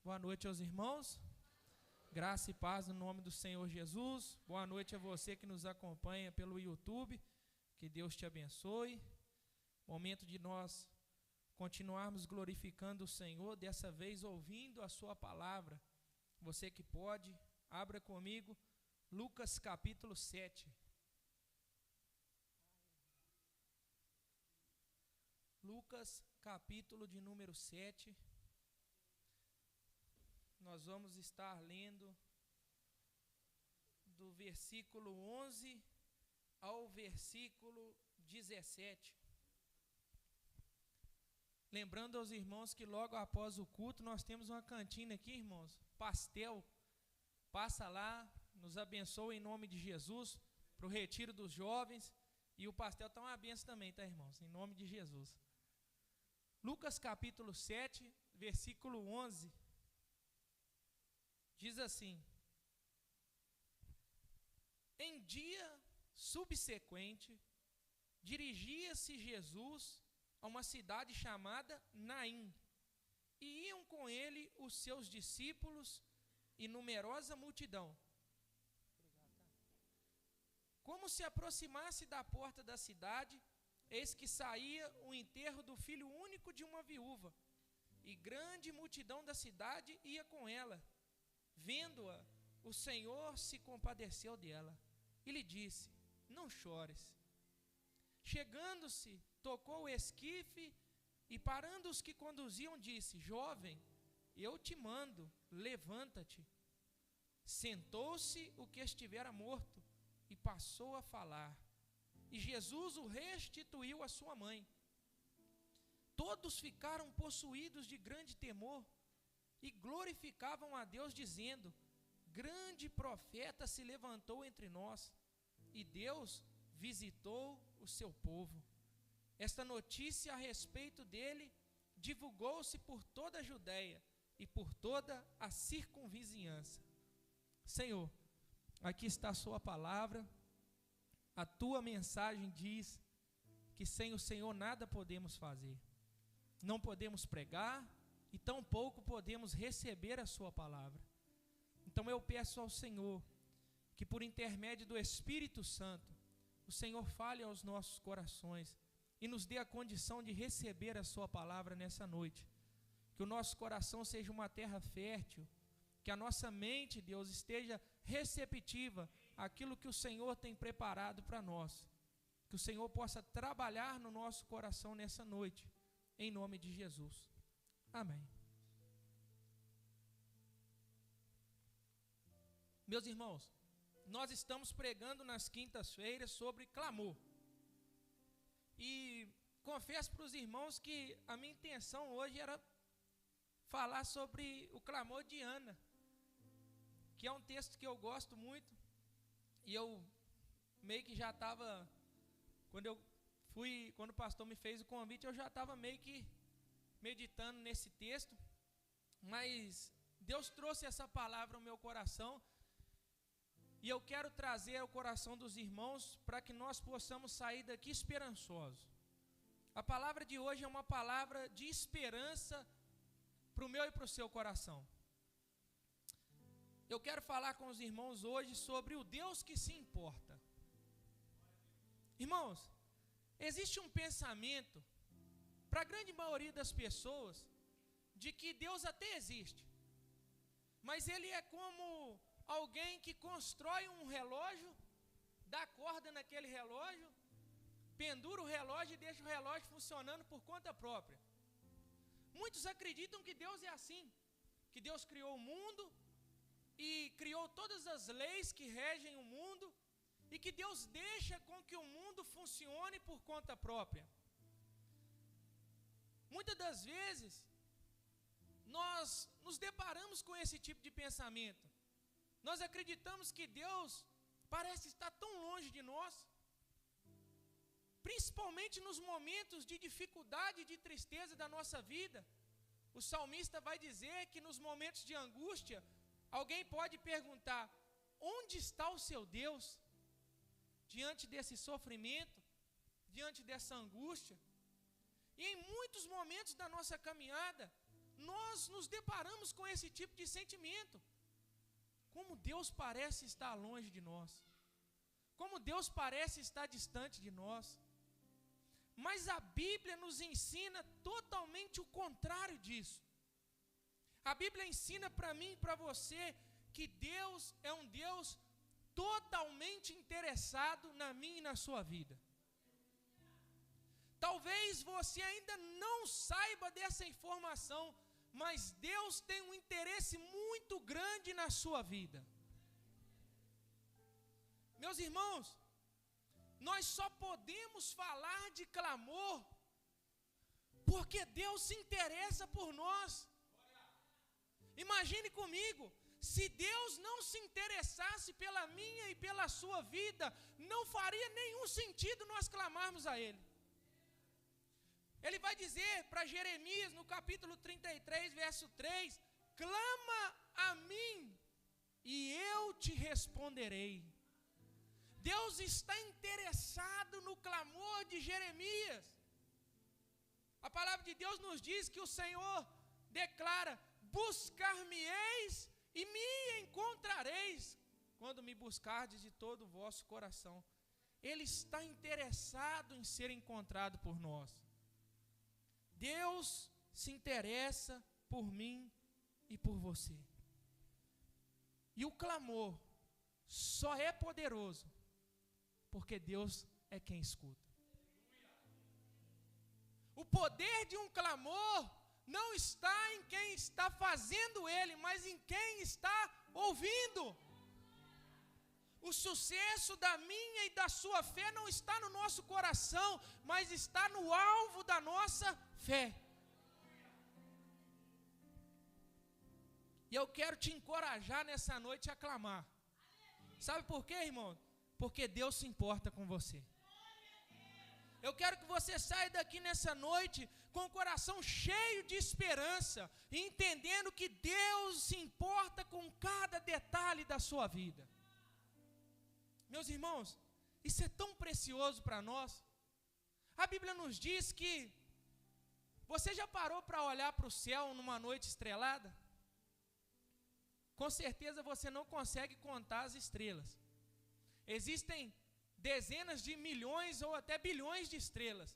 Boa noite aos irmãos. Graça e paz no nome do Senhor Jesus. Boa noite a você que nos acompanha pelo YouTube. Que Deus te abençoe. Momento de nós continuarmos glorificando o Senhor, dessa vez ouvindo a sua palavra. Você que pode, abra comigo Lucas capítulo 7. Lucas capítulo de número 7. Nós vamos estar lendo do versículo 11 ao versículo 17. Lembrando aos irmãos que logo após o culto nós temos uma cantina aqui, irmãos, pastel. Passa lá, nos abençoa em nome de Jesus, para o retiro dos jovens. E o pastel está uma benção também, tá, irmãos? Em nome de Jesus. Lucas capítulo 7, versículo 11. Diz assim: em dia subsequente, dirigia-se Jesus a uma cidade chamada Naim, e iam com ele os seus discípulos e numerosa multidão. Como se aproximasse da porta da cidade, eis que saía o enterro do filho único de uma viúva, e grande multidão da cidade ia com ela. Vendo-a, o Senhor se compadeceu dela e lhe disse: não chores. Chegando-se, tocou o esquife e, parando os que conduziam, disse: jovem, eu te mando, levanta-te. Sentou-se o que estivera morto e passou a falar. E Jesus o restituiu à sua mãe. Todos ficaram possuídos de grande temor e glorificavam a Deus, dizendo: grande profeta se levantou entre nós, e Deus visitou o seu povo. Esta notícia a respeito dele divulgou-se por toda a Judéia e por toda a circunvizinhança. Senhor, aqui está a sua palavra. A tua mensagem diz que sem o Senhor nada podemos fazer. Não podemos pregar e tampouco podemos receber a sua palavra. Então eu peço ao Senhor que, por intermédio do Espírito Santo, o Senhor fale aos nossos corações e nos dê a condição de receber a sua palavra nessa noite. Que o nosso coração seja uma terra fértil, que a nossa mente, Deus, esteja receptiva àquilo que o Senhor tem preparado para nós. Que o Senhor possa trabalhar no nosso coração nessa noite, em nome de Jesus. Amém. Meus irmãos, nós estamos pregando nas quintas-feiras sobre clamor. E confesso para os irmãos que a minha intenção hoje era falar sobre o clamor de Ana, que é um texto que eu gosto muito. E eu meio que já estava, quando o pastor me fez o convite, eu já estava meio que meditando nesse texto, mas Deus trouxe essa palavra ao meu coração, e eu quero trazer ao coração dos irmãos para que nós possamos sair daqui esperançosos. A palavra de hoje é uma palavra de esperança para o meu e para o seu coração. Eu quero falar com os irmãos hoje sobre o Deus que se importa. Irmãos, existe um pensamento para a grande maioria das pessoas, de que Deus até existe, mas Ele é como alguém que constrói um relógio, dá corda naquele relógio, pendura o relógio e deixa o relógio funcionando por conta própria. Muitos acreditam que Deus é assim, que Deus criou o mundo e criou todas as leis que regem o mundo, e que Deus deixa com que o mundo funcione por conta própria. Muitas das vezes, nós nos deparamos com esse tipo de pensamento. Nós acreditamos que Deus parece estar tão longe de nós, principalmente nos momentos de dificuldade e de tristeza da nossa vida. O salmista vai dizer que nos momentos de angústia, alguém pode perguntar: onde está o seu Deus? Diante desse sofrimento, diante dessa angústia. E em muitos momentos da nossa caminhada, nós nos deparamos com esse tipo de sentimento. Como Deus parece estar longe de nós. Como Deus parece estar distante de nós. Mas a Bíblia nos ensina totalmente o contrário disso. A Bíblia ensina para mim e para você que Deus é um Deus totalmente interessado na minha e na sua vida. Talvez você ainda não saiba dessa informação, mas Deus tem um interesse muito grande na sua vida. Meus irmãos, nós só podemos falar de clamor porque Deus se interessa por nós. Imagine comigo, se Deus não se interessasse pela minha e pela sua vida, não faria nenhum sentido nós clamarmos a Ele. Ele vai dizer para Jeremias, no capítulo 33, verso 3, clama a mim e eu te responderei. Deus está interessado no clamor de Jeremias. A palavra de Deus nos diz que o Senhor declara, buscar-me-eis e me encontrareis, quando me buscardes de todo o vosso coração. Ele está interessado em ser encontrado por nós. Deus se interessa por mim e por você. E o clamor só é poderoso porque Deus é quem escuta. O poder de um clamor não está em quem está fazendo ele, mas em quem está ouvindo. O sucesso da minha e da sua fé não está no nosso coração, mas está no alvo da nossa fé. E eu quero te encorajar nessa noite a clamar. Sabe por quê, irmão? Porque Deus se importa com você. Eu quero que você saia daqui nessa noite com o coração cheio de esperança, entendendo que Deus se importa com cada detalhe da sua vida. Meus irmãos, isso é tão precioso para nós. A Bíblia nos diz que você já parou para olhar para o céu numa noite estrelada? Com certeza você não consegue contar as estrelas. Existem dezenas de milhões ou até bilhões de estrelas.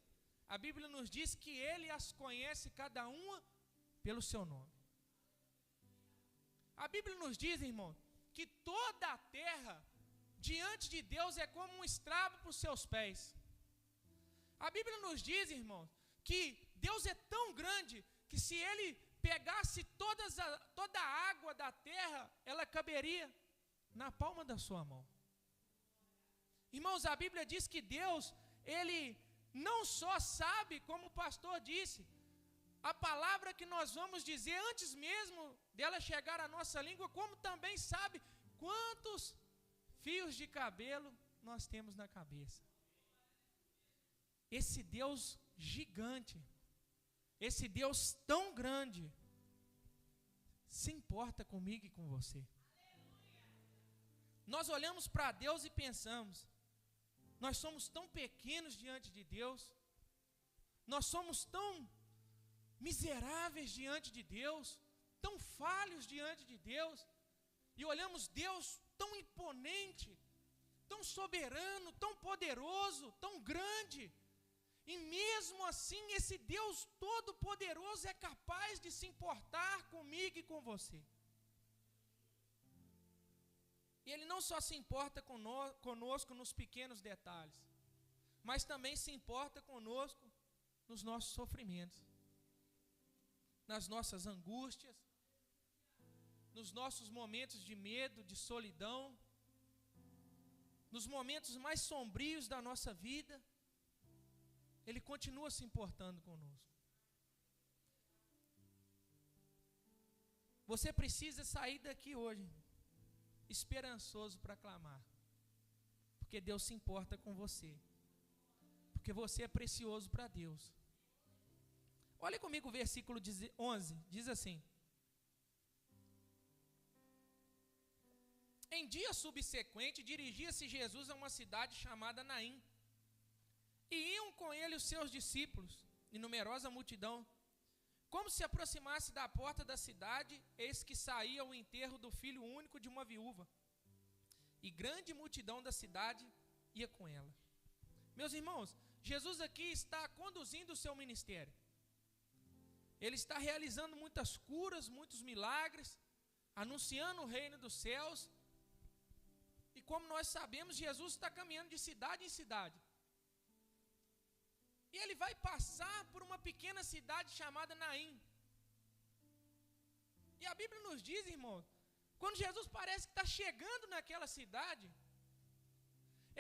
A Bíblia nos diz que Ele as conhece cada uma pelo seu nome. A Bíblia nos diz, irmão, que toda a terra diante de Deus é como um estrabo para os seus pés. A Bíblia nos diz, irmão, que Deus é tão grande que se Ele pegasse toda a água da terra, ela caberia na palma da sua mão. Irmãos, a Bíblia diz que Deus, Ele não só sabe, como o pastor disse, a palavra que nós vamos dizer antes mesmo dela chegar à nossa língua, como também sabe quantos fios de cabelo nós temos na cabeça. Esse Deus gigante, esse Deus tão grande, se importa comigo e com você. Nós olhamos para Deus e pensamos, nós somos tão pequenos diante de Deus, nós somos tão miseráveis diante de Deus, tão falhos diante de Deus, e olhamos Deus tão imponente, tão soberano, tão poderoso, tão grande, e mesmo assim esse Deus todo-poderoso é capaz de se importar comigo e com você. E Ele não só se importa conosco nos pequenos detalhes, mas também se importa conosco nos nossos sofrimentos, nas nossas angústias, nos nossos momentos de medo, de solidão, nos momentos mais sombrios da nossa vida. Ele continua se importando conosco. Você precisa sair daqui hoje esperançoso para clamar, porque Deus se importa com você, porque você é precioso para Deus. Olha comigo o versículo 11, diz assim: em dia subsequente, dirigia-se Jesus a uma cidade chamada Naim, e iam com ele os seus discípulos e numerosa multidão. como se aproximasse da porta da cidade, eis que saía o enterro do filho único de uma viúva, e grande multidão da cidade ia com ela. Meus irmãos, Jesus aqui está conduzindo o seu ministério. Ele está realizando muitas curas, muitos milagres, anunciando o reino dos céus. E como nós sabemos, Jesus está caminhando de cidade em cidade. E ele vai passar por uma pequena cidade chamada Naim. E a Bíblia nos diz, irmãos, quando Jesus parece que está chegando naquela cidade,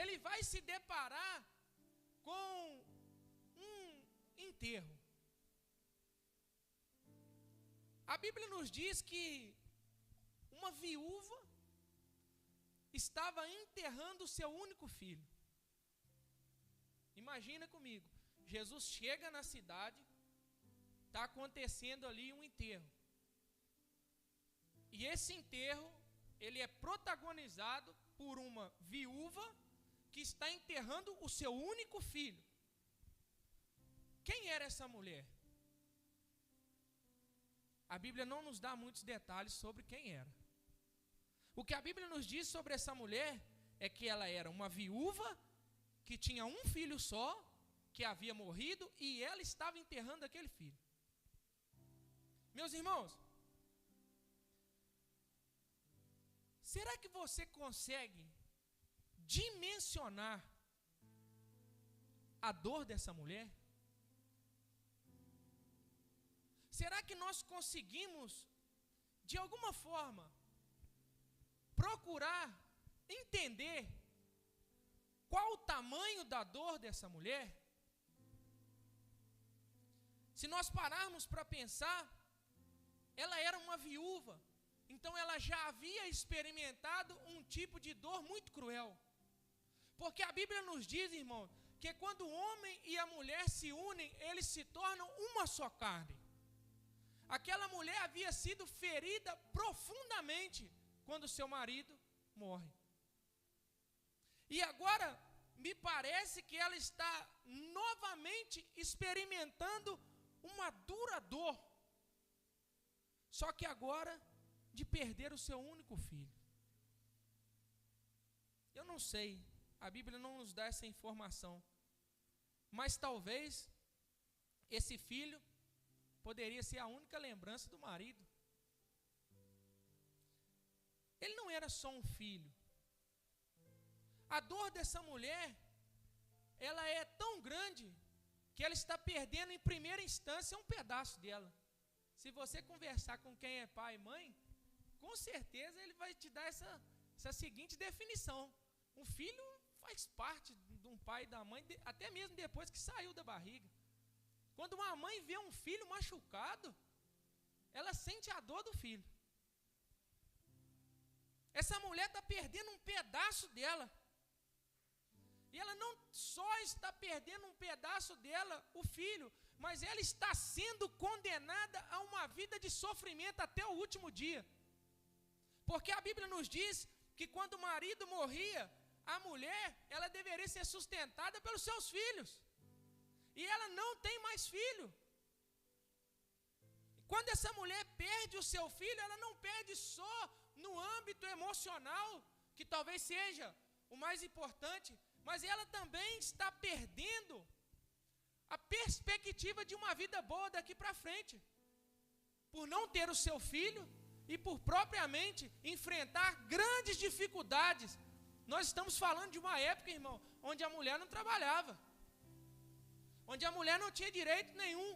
ele vai se deparar com um enterro. A Bíblia nos diz que uma viúva estava enterrando o seu único filho. Imagina comigo, Jesus chega na cidade, está acontecendo ali um enterro. E esse enterro, ele é protagonizado por uma viúva que está enterrando o seu único filho. Quem era essa mulher? A Bíblia não nos dá muitos detalhes sobre quem era. O que a Bíblia nos diz sobre essa mulher é que ela era uma viúva que tinha um filho só, que havia morrido, e ela estava enterrando aquele filho. Meus irmãos, será que você consegue dimensionar a dor dessa mulher? Será que nós conseguimos, de alguma forma, procurar entender qual o tamanho da dor dessa mulher? Se nós pararmos para pensar, ela era uma viúva, então ela já havia experimentado um tipo de dor muito cruel. Porque a Bíblia nos diz, irmão, que quando o homem e a mulher se unem, eles se tornam uma só carne. Aquela mulher havia sido ferida profundamente quando seu marido morre. E agora, me parece que ela está novamente experimentando uma dura dor. Só que agora, de perder o seu único filho. Eu não sei, a Bíblia não nos dá essa informação. Mas talvez esse filho poderia ser a única lembrança do marido. Ele não era só um filho. A dor dessa mulher, ela é tão grande que ela está perdendo em primeira instância um pedaço dela. Se você conversar com quem é pai e mãe, com certeza ele vai te dar essa seguinte definição: um filho faz parte de um pai e da mãe, até mesmo depois que saiu da barriga. Quando uma mãe vê um filho machucado, ela sente a dor do filho. Essa mulher está perdendo um pedaço dela. E ela não só está perdendo um pedaço dela, o filho, mas ela está sendo condenada a uma vida de sofrimento até o último dia. Porque a Bíblia nos diz que quando o marido morria, a mulher, ela deveria ser sustentada pelos seus filhos. E ela não tem mais filho. Quando essa mulher perde o seu filho, ela não perde só no âmbito emocional, que talvez seja o mais importante, mas ela também está perdendo a perspectiva de uma vida boa daqui para frente, por não ter o seu filho e por propriamente enfrentar grandes dificuldades. Nós estamos falando de uma época, irmão, onde a mulher não trabalhava, onde a mulher não tinha direito nenhum.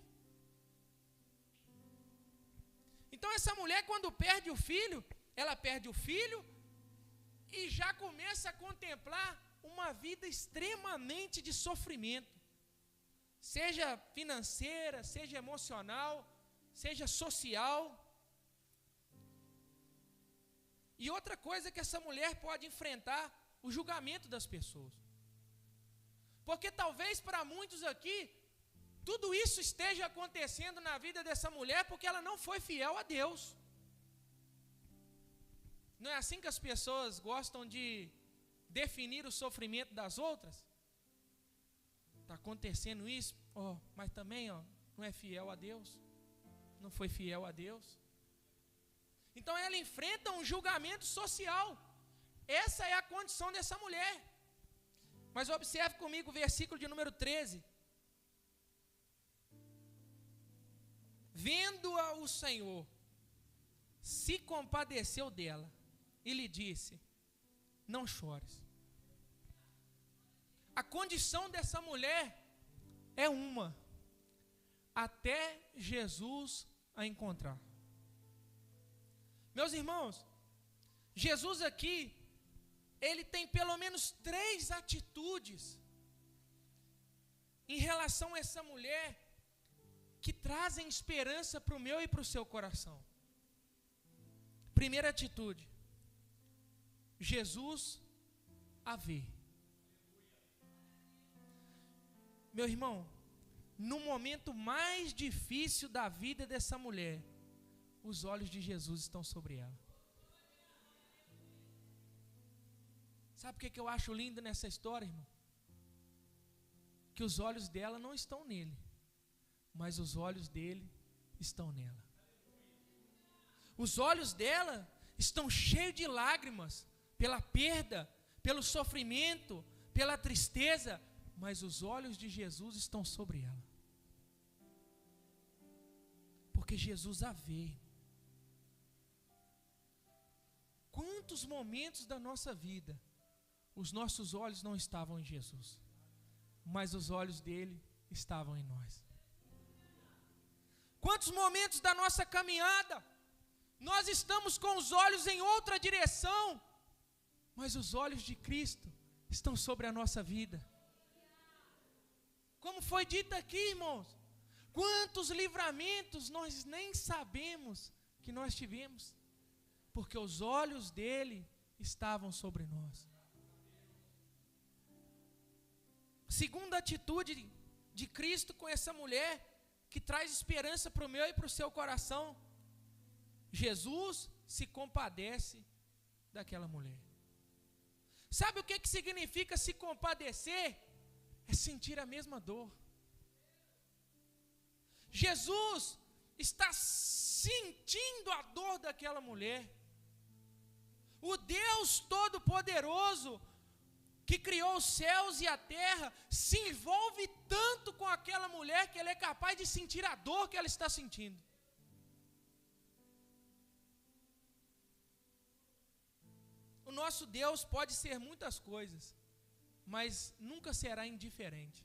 Então essa mulher, quando perde o filho, ela perde o filho e já começa a contemplar uma vida extremamente de sofrimento, seja financeira, seja emocional, seja social. E outra coisa que essa mulher pode enfrentar, o julgamento das pessoas. Porque talvez para muitos aqui, tudo isso esteja acontecendo na vida dessa mulher porque ela não foi fiel a Deus. Não é assim que as pessoas gostam de definir o sofrimento das outras? Está acontecendo isso, mas também não é fiel a Deus. não foi fiel a Deus. Então ela enfrenta um julgamento social. Essa é a condição dessa mulher. Mas observe comigo o versículo de número 13. Vendo-a o Senhor, se compadeceu dela e lhe disse: não chores. A condição dessa mulher é uma: até Jesus a encontrar. Meus irmãos, Jesus aqui, ele tem pelo menos 3 atitudes em relação a essa mulher que trazem esperança para o meu e para o seu coração. Primeira atitude: Jesus a vê. Meu irmão, no momento mais difícil da vida dessa mulher, os olhos de Jesus estão sobre ela. Sabe o que eu acho lindo nessa história, irmão? Que os olhos dela não estão nele, mas os olhos dele estão nela. Os olhos dela estão cheios de lágrimas, pela perda, pelo sofrimento, pela tristeza, mas os olhos de Jesus estão sobre ela. Porque Jesus a vê. Quantos momentos da nossa vida os nossos olhos não estavam em Jesus, mas os olhos dele estavam em nós. Quantos momentos da nossa caminhada nós estamos com os olhos em outra direção, mas os olhos de Cristo estão sobre a nossa vida. Como foi dito aqui, irmãos, quantos livramentos nós nem sabemos que nós tivemos, porque os olhos dele estavam sobre nós. Segunda atitude de Cristo com essa mulher, que traz esperança para o meu e para o seu coração: Jesus se compadece daquela mulher. Sabe o que significa se compadecer? É sentir a mesma dor. Jesus está sentindo a dor daquela mulher. O Deus Todo-Poderoso, que criou os céus e a terra, se envolve tanto com aquela mulher que ele é capaz de sentir a dor que ela está sentindo. O nosso Deus pode ser muitas coisas, mas nunca será indiferente.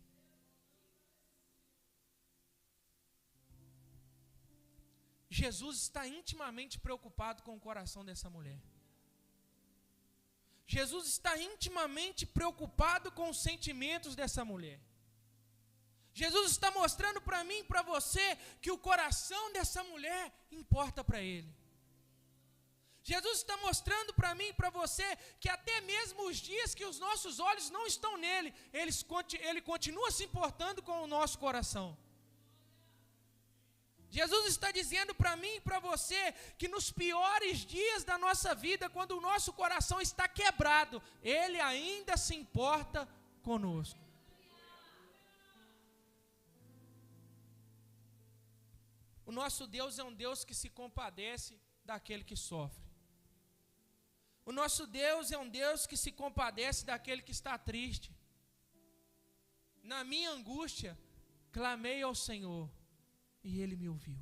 Jesus está intimamente preocupado com o coração dessa mulher. Jesus está intimamente preocupado com os sentimentos dessa mulher. Jesus está mostrando para mim e para você que o coração dessa mulher importa para Ele. Jesus está mostrando para mim e para você que até mesmo os dias que os nossos olhos não estão nele, ele continua se importando com o nosso coração. Jesus está dizendo para mim e para você que nos piores dias da nossa vida, quando o nosso coração está quebrado, Ele ainda se importa conosco. O nosso Deus é um Deus que se compadece daquele que sofre. O nosso Deus é um Deus que se compadece daquele que está triste. Na minha angústia, clamei ao Senhor e Ele me ouviu.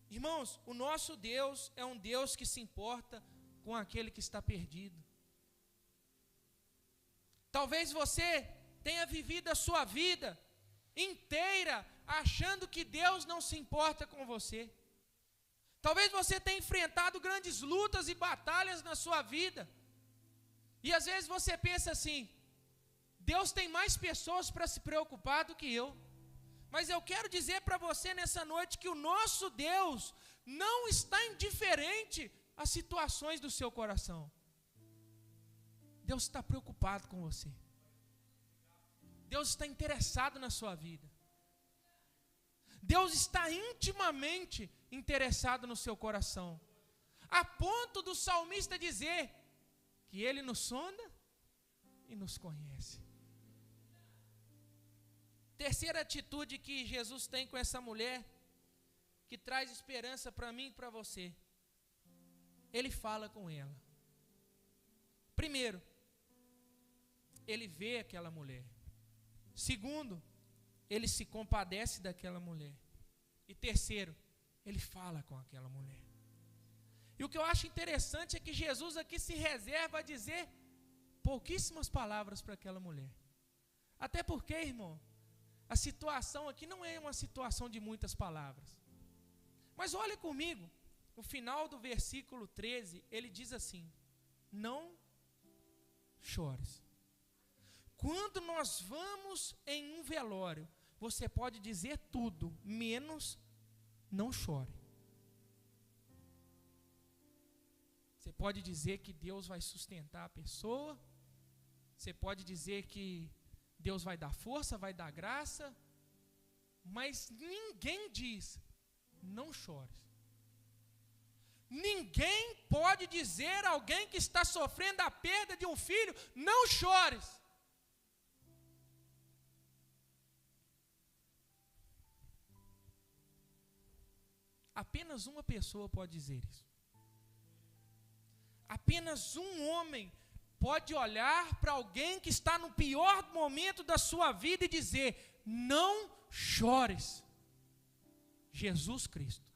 Irmãos, o nosso Deus é um Deus que se importa com aquele que está perdido. Talvez você tenha vivido a sua vida inteira achando que Deus não se importa com você. Talvez você tenha enfrentado grandes lutas e batalhas na sua vida. E às vezes você pensa assim: Deus tem mais pessoas para se preocupar do que eu. Mas eu quero dizer para você nessa noite que o nosso Deus não está indiferente às situações do seu coração. Deus está preocupado com você. Deus está interessado na sua vida. Deus está intimamente interessado no seu coração, a ponto do salmista dizer que Ele nos sonda e nos conhece. Terceira atitude que Jesus tem com essa mulher, que traz esperança para mim e para você. Ele fala com ela. Primeiro, ele vê aquela mulher. Segundo, ele se compadece daquela mulher. E terceiro, ele fala com aquela mulher. E o que eu acho interessante é que Jesus aqui se reserva a dizer pouquíssimas palavras para aquela mulher. Até porque, irmão, a situação aqui não é uma situação de muitas palavras. Mas olha comigo, no final do versículo 13, ele diz assim: não chores. Quando nós vamos em um velório, você pode dizer tudo, menos não chore. Você pode dizer que Deus vai sustentar a pessoa, você pode dizer que Deus vai dar força, vai dar graça, mas ninguém diz, não chores. Ninguém pode dizer a alguém que está sofrendo a perda de um filho, não chores. Apenas uma pessoa pode dizer isso. Apenas um homem pode olhar para alguém que está no pior momento da sua vida e dizer, não chores. Jesus Cristo.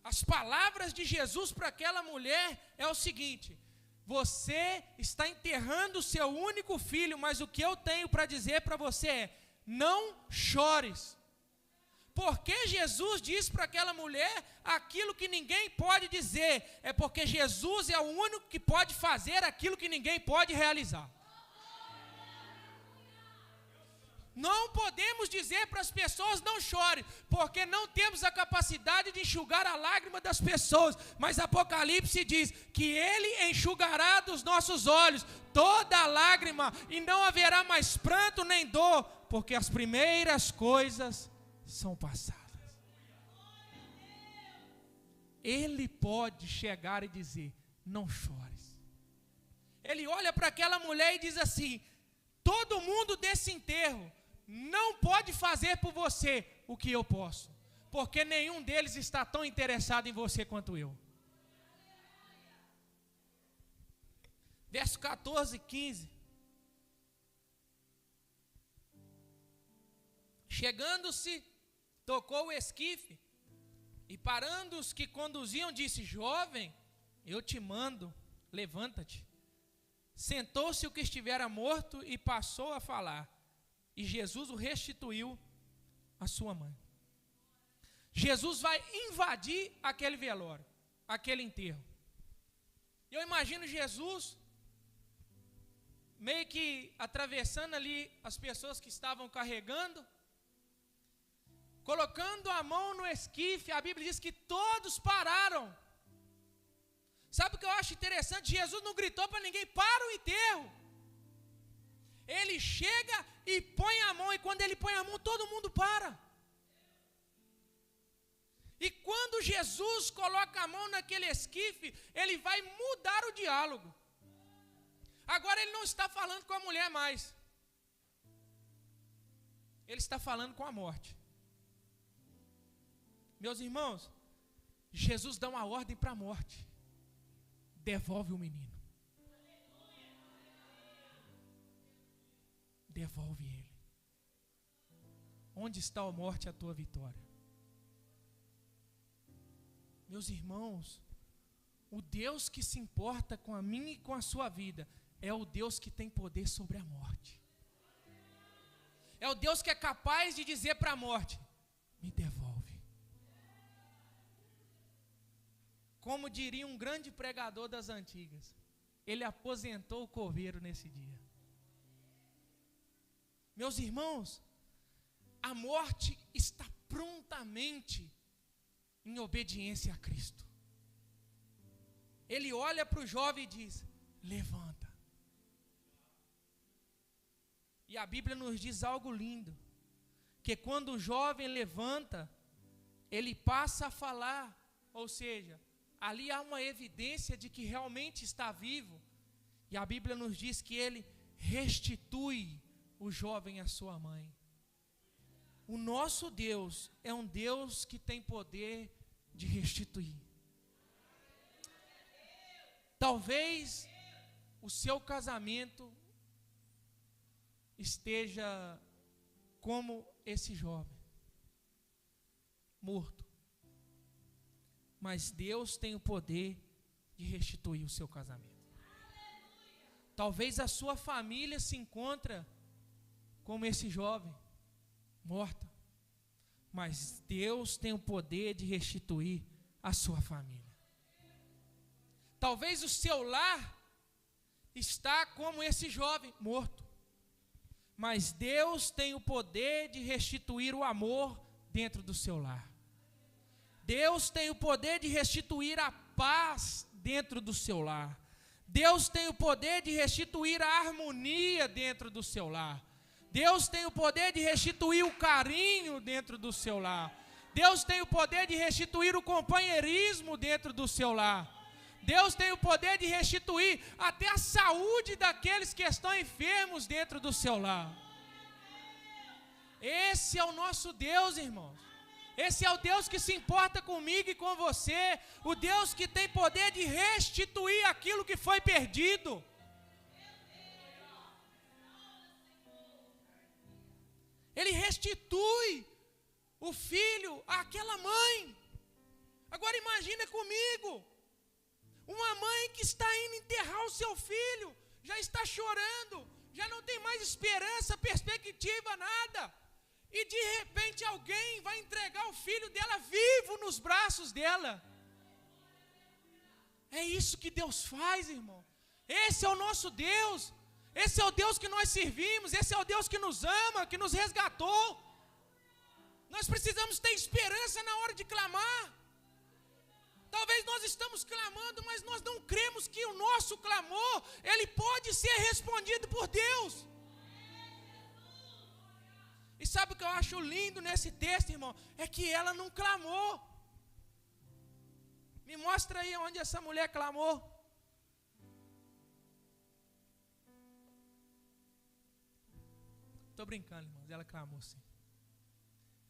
As palavras de Jesus para aquela mulher é o seguinte: você está enterrando o seu único filho, mas o que eu tenho para dizer para você é, não chores. Porque Jesus diz para aquela mulher aquilo que ninguém pode dizer, é porque Jesus é o único que pode fazer aquilo que ninguém pode realizar. Não podemos dizer para as pessoas não chore, porque não temos a capacidade de enxugar a lágrima das pessoas, mas Apocalipse diz que Ele enxugará dos nossos olhos toda a lágrima, e não haverá mais pranto nem dor, porque as primeiras coisas são passadas. Ele pode chegar e dizer, não chores. Ele olha para aquela mulher e diz assim, todo mundo desse enterro não pode fazer por você o que eu posso, porque nenhum deles está tão interessado em você quanto eu. Verso 14 e 15. Chegando-se, tocou o esquife, e parando os que conduziam, disse, jovem, eu te mando, levanta-te. Sentou-se o que estivera morto e passou a falar. E Jesus o restituiu à sua mãe. Jesus vai invadir aquele velório, aquele enterro. Eu imagino Jesus meio que atravessando ali as pessoas que estavam carregando, colocando a mão no esquife. A Bíblia diz que todos pararam. Sabe o que eu acho interessante? Jesus não gritou para ninguém, para o enterro. Ele chega e põe a mão, e quando ele põe a mão, todo mundo para. E quando Jesus coloca a mão naquele esquife, ele vai mudar o diálogo. Agora ele não está falando com a mulher mais. Ele está falando com a morte. Meus irmãos, Jesus dá uma ordem para a morte. Devolve o menino. Devolve ele. Onde está a morte, a tua vitória? Meus irmãos, o Deus que se importa com a minha e com a sua vida é o Deus que tem poder sobre a morte. É o Deus que é capaz de dizer para a morte, me devolve. Como diria um grande pregador das antigas, ele aposentou o coveiro nesse dia. Meus irmãos, a morte está prontamente em obediência a Cristo. Ele olha para o jovem e diz, levanta. E a Bíblia nos diz algo lindo, que quando o jovem levanta, ele passa a falar, ou seja, ali há uma evidência de que realmente está vivo, e a Bíblia nos diz que ele restitui o jovem e a sua mãe. O nosso Deus é um Deus que tem poder de restituir. Talvez o seu casamento esteja como esse jovem, morto. Mas Deus tem o poder de restituir o seu casamento. Talvez a sua família se encontra como esse jovem, morta. Mas Deus tem o poder de restituir a sua família. Talvez o seu lar está como esse jovem, morto. Mas Deus tem o poder de restituir o amor dentro do seu lar. Deus tem o poder de restituir a paz dentro do seu lar. Deus tem o poder de restituir a harmonia dentro do seu lar. Deus tem o poder de restituir o carinho dentro do seu lar. Deus tem o poder de restituir o companheirismo dentro do seu lar. Deus tem o poder de restituir até a saúde daqueles que estão enfermos dentro do seu lar. Esse é o nosso Deus, irmãos. Esse é o Deus que se importa comigo e com você. O Deus que tem poder de restituir aquilo que foi perdido. Ele restitui o filho àquela mãe. Agora imagina comigo. Uma mãe que está indo enterrar o seu filho, já está chorando, já não tem mais esperança, perspectiva, nada. E de repente alguém vai entregar o filho dela vivo nos braços dela. É isso que Deus faz, irmão. Esse é o nosso Deus. Esse é o Deus que nós servimos. Esse é o Deus que nos ama, que nos resgatou. Nós precisamos ter esperança na hora de clamar. Talvez nós estamos clamando, mas nós não cremos que o nosso clamor, ele pode ser respondido por Deus. E sabe o que eu acho lindo nesse texto, irmão? É que ela não clamou. Me mostra aí onde essa mulher clamou. Estou brincando, irmãos. Ela clamou sim.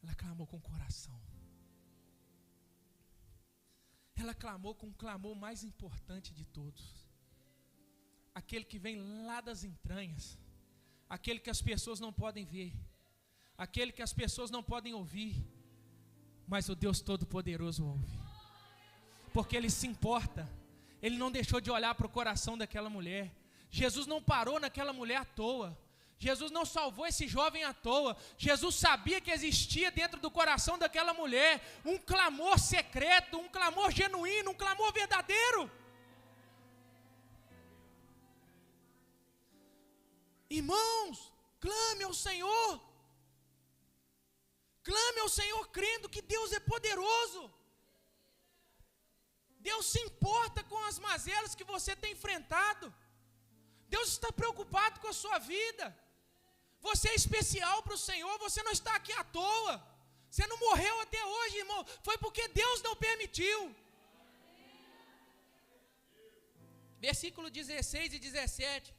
Ela clamou com o coração. Ela clamou com o clamor mais importante de todos. Aquele que vem lá das entranhas. Aquele que as pessoas não podem ver. Aquele que as pessoas não podem ouvir. Mas o Deus Todo-Poderoso ouve. Porque Ele se importa. Ele não deixou de olhar para o coração daquela mulher. Jesus não parou naquela mulher à toa. Jesus não salvou esse jovem à toa. Jesus sabia que existia dentro do coração daquela mulher um clamor secreto, um clamor genuíno, um clamor verdadeiro. Irmãos, clame ao Senhor. Clame ao Senhor crendo que Deus é poderoso. Deus se importa com as mazelas que você tem enfrentado. Deus está preocupado com a sua vida. Você é especial para o Senhor, você não está aqui à toa. Você não morreu até hoje, irmão. Foi porque Deus não permitiu. Versículo 16 e 17.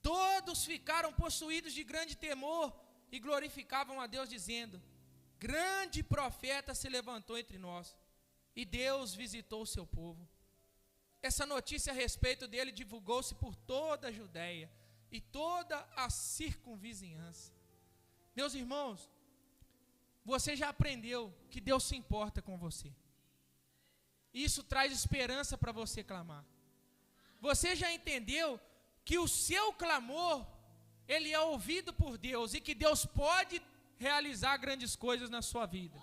Todos ficaram possuídos de grande temor e glorificavam a Deus, dizendo: grande profeta se levantou entre nós, e Deus visitou o seu povo. Essa notícia a respeito dele divulgou-se por toda a Judéia e toda a circunvizinhança. Meus irmãos, você já aprendeu que Deus se importa com você. Isso traz esperança para você clamar. Você já entendeu que o seu clamor, ele é ouvido por Deus e que Deus pode realizar grandes coisas na sua vida.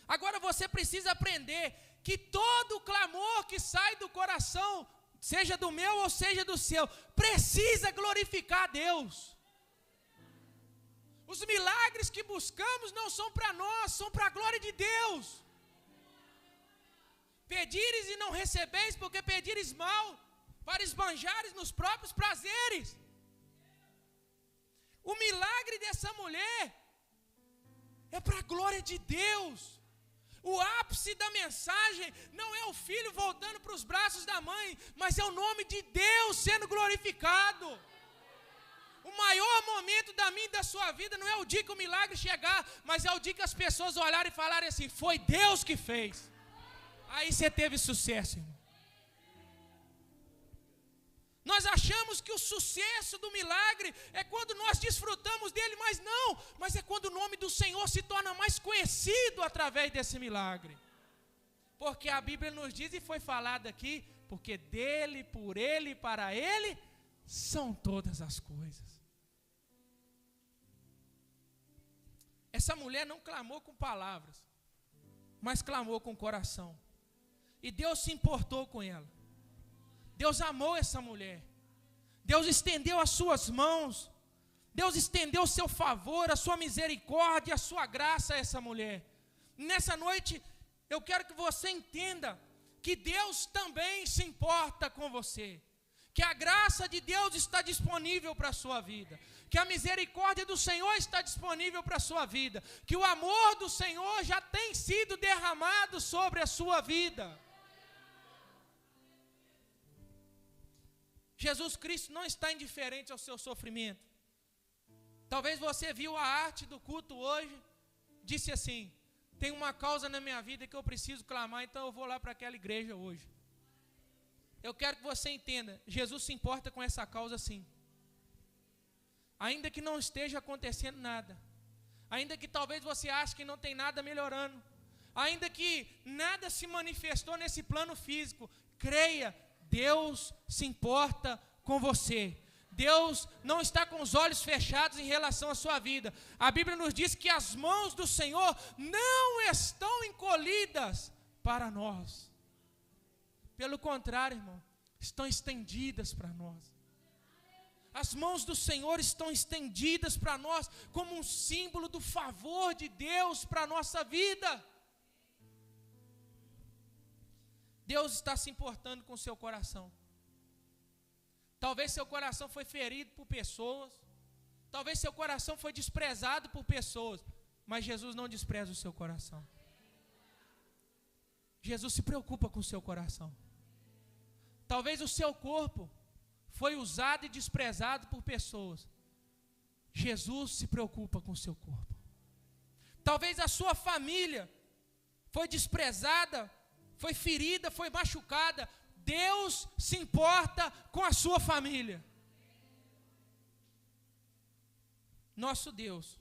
Agora você precisa aprender que todo clamor que sai do coração, seja do meu ou seja do seu, precisa glorificar a Deus. Os milagres que buscamos não são para nós, são para a glória de Deus. Pedires e não recebeis, porque pedires mal, para esbanjares nos próprios prazeres. O milagre dessa mulher é para a glória de Deus. O ápice da mensagem não é o filho voltando para os braços da mãe, mas é o nome de Deus sendo glorificado. O maior momento da minha e da sua vida não é o dia que o milagre chegar, mas é o dia que as pessoas olharem e falarem assim: foi Deus que fez. Aí você teve sucesso, irmão. Nós achamos que o sucesso do milagre é quando nós desfrutamos dele, mas é quando o nome do Senhor se torna mais conhecido através desse milagre. Porque a Bíblia nos diz, e foi falado aqui, porque dele, por ele e para ele são todas as coisas. Essa mulher não clamou com palavras, mas clamou com o coração. E Deus se importou com ela. Deus amou essa mulher. Deus estendeu as suas mãos. Deus estendeu o seu favor, a sua misericórdia, a sua graça a essa mulher. Nessa noite, eu quero que você entenda que Deus também se importa com você. Que a graça de Deus está disponível para a sua vida. Que a misericórdia do Senhor está disponível para a sua vida. Que o amor do Senhor já tem sido derramado sobre a sua vida. Jesus Cristo não está indiferente ao seu sofrimento. Talvez você viu a arte do culto hoje, disse assim: tem uma causa na minha vida que eu preciso clamar, então eu vou lá para aquela igreja hoje. Eu quero que você entenda, Jesus se importa com essa causa sim. Ainda que não esteja acontecendo nada, ainda que talvez você ache que não tem nada melhorando, ainda que nada se manifestou nesse plano físico, creia, Deus se importa com você. Deus não está com os olhos fechados em relação à sua vida. A Bíblia nos diz que as mãos do Senhor não estão encolhidas para nós. Pelo contrário, irmão, estão estendidas para nós. As mãos do Senhor estão estendidas para nós como um símbolo do favor de Deus para a nossa vida. Deus está se importando com o seu coração. Talvez seu coração foi ferido por pessoas. Talvez seu coração foi desprezado por pessoas. Mas Jesus não despreza o seu coração. Jesus se preocupa com o seu coração. Talvez o seu corpo foi usado e desprezado por pessoas. Jesus se preocupa com o seu corpo. Talvez a sua família foi desprezada, foi ferida, foi machucada. Deus se importa com a sua família. Nosso Deus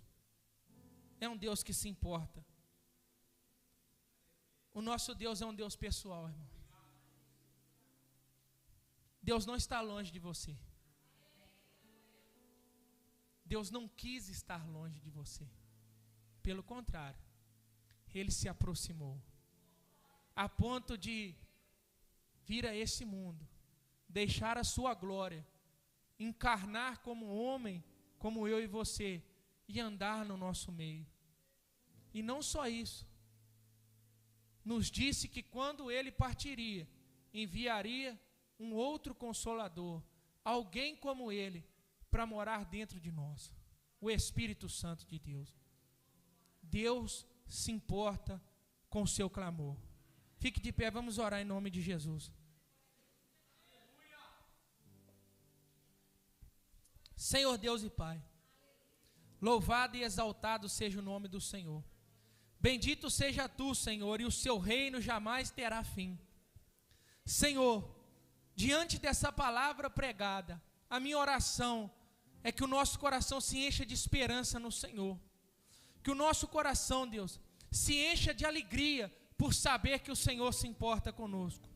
é um Deus que se importa. O nosso Deus é um Deus pessoal, irmão. Deus não está longe de você. Deus não quis estar longe de você. Pelo contrário, Ele se aproximou. A ponto de vir a esse mundo, deixar a sua glória, encarnar como homem, como eu e você, e andar no nosso meio. E não só isso, nos disse que quando Ele partiria, enviaria um outro Consolador, alguém como Ele, para morar dentro de nós, o Espírito Santo de Deus. Deus se importa com o seu clamor. Fique de pé, vamos orar em nome de Jesus. Senhor Deus e Pai, louvado e exaltado seja o nome do Senhor. Bendito seja Tu, Senhor, e o seu reino jamais terá fim. Senhor, diante dessa palavra pregada, a minha oração é que o nosso coração se encha de esperança no Senhor. Que o nosso coração, Deus, se encha de alegria por saber que o Senhor se importa conosco.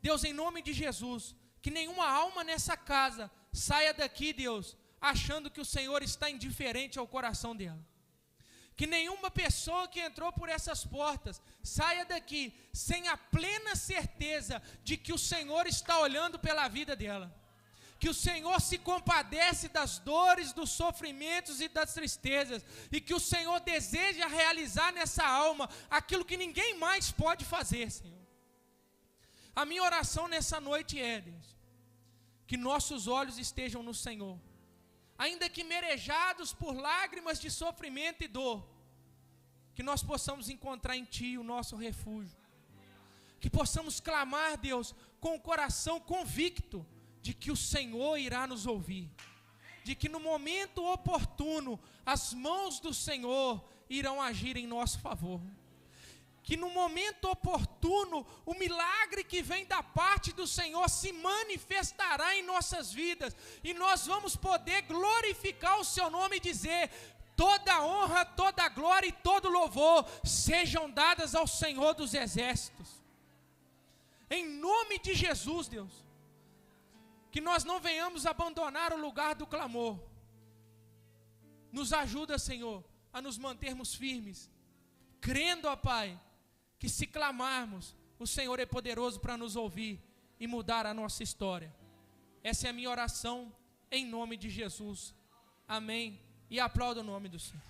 Deus, em nome de Jesus, que nenhuma alma nessa casa saia daqui, Deus, achando que o Senhor está indiferente ao coração dela. Que nenhuma pessoa que entrou por essas portas saia daqui sem a plena certeza de que o Senhor está olhando pela vida dela. Que o Senhor se compadece das dores, dos sofrimentos e das tristezas. E que o Senhor deseja realizar nessa alma aquilo que ninguém mais pode fazer, Senhor. A minha oração nessa noite é, Deus, que nossos olhos estejam no Senhor. Ainda que merejados por lágrimas de sofrimento e dor, que nós possamos encontrar em Ti o nosso refúgio. Que possamos clamar, Deus, com o coração convicto de que o Senhor irá nos ouvir, de que no momento oportuno, as mãos do Senhor irão agir em nosso favor. Que no momento oportuno, o milagre que vem da parte do Senhor se manifestará em nossas vidas, e nós vamos poder glorificar o seu nome e dizer: toda honra, toda glória e todo louvor sejam dadas ao Senhor dos exércitos. Em nome de Jesus, Deus, que nós não venhamos abandonar o lugar do clamor. Nos ajuda, Senhor, a nos mantermos firmes, crendo, ó Pai, que se clamarmos, o Senhor é poderoso para nos ouvir e mudar a nossa história. Essa é a minha oração, em nome de Jesus. Amém. E aplauda o nome do Senhor.